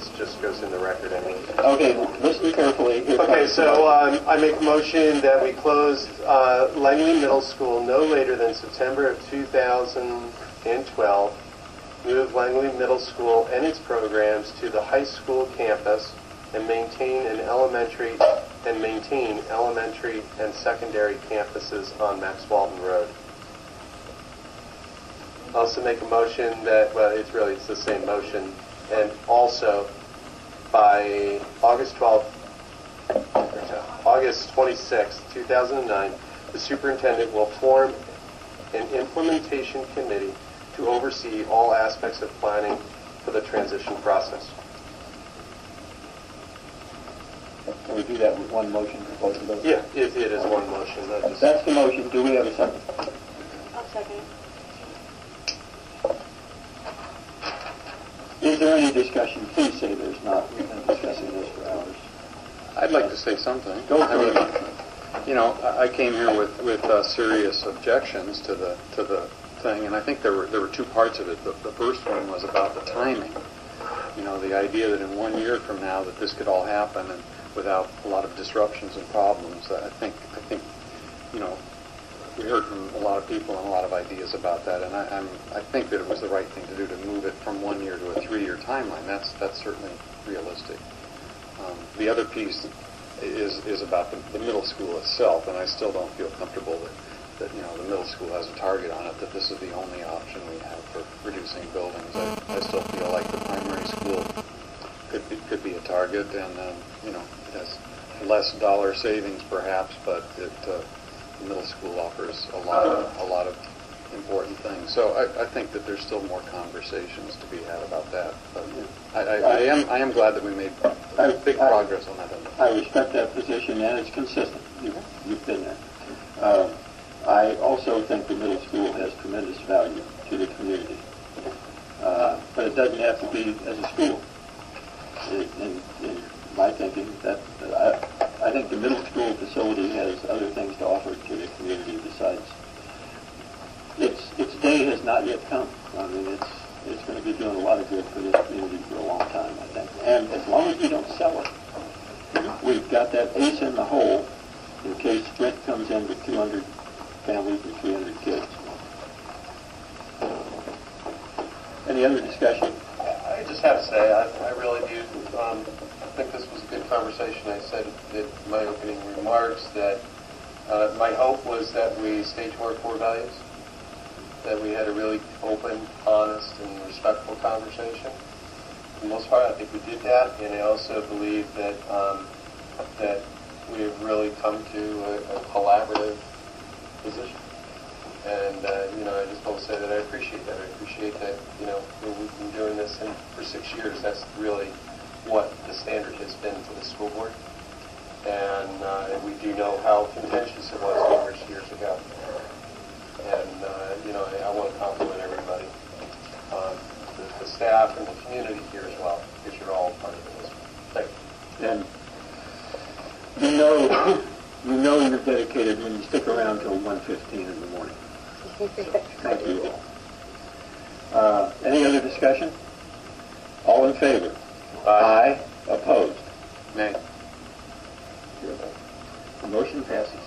it just goes in the record anyway. Okay, listen carefully. Okay, so I make a motion that we close Langley Middle School no later than September of 2012. Move Langley Middle School and its programs to the high school campus and maintain elementary and secondary campuses on Max Walton Road. Also make a motion that, well, it's the same motion, and also by August 26, 2009, the superintendent will form an implementation committee to oversee all aspects of planning for the transition process. Can we do that with one motion for both of those? Yeah, it is one motion. That's the motion. Do we have a second? I'll second it. Is there any discussion? Please say there's not. We've been discussing this for hours. I'd like to say something. Go for it. You know, I came here with serious objections to the thing, and I think there were two parts of it. The first one was about the timing. You know, the idea that in 1 year from now that this could all happen and without a lot of disruptions and problems. I think you know, we heard from a lot of people and a lot of ideas about that, and I think that it was the right thing to do to move it from 1 year to a 3-year timeline. That's certainly realistic. The other piece is about the middle school itself, and I still don't feel comfortable that you know the middle school has a target on it, that this is the only option we have for reducing buildings. I still feel like the primary school could be a target, and you know, it has less dollar savings perhaps, but the middle school offers a lot of important things. So I think that there's still more conversations to be had about that. But I am glad that we made big progress on that. I respect that position, and it's consistent. You've been there. I also think the middle school has tremendous value to the community, but it doesn't have to be as a school. In my thinking, I think the middle school facility has other things to offer to the community besides. Its day has not yet come. I mean, it's going to be doing a lot of good for this community for a long time, I think. And as long as we don't sell it, we've got that ace in the hole in case Sprint comes in with 200 families and 300 kids. Any other discussion? I just have to say, I really do. I think this was a good conversation. I said in my opening remarks that my hope was that we stayed to our core values, that we had a really open, honest, and respectful conversation. For the most part, I think we did that, and I also believe that that we have really come to a collaborative position. And you know, I just want to say that I appreciate that. I appreciate that. You know, we've been doing this for 6 years. That's really what the standard has been for the school board, and we do know how contentious it was numerous years ago. And you know, I want to compliment everybody, the staff and the community here as well, because you're all part of it. Thank you. And you know you're dedicated when you stick around till 1:15 in the morning. Thank you all. Any other discussion? All in favor? Aye. Opposed? Nay. The motion passes.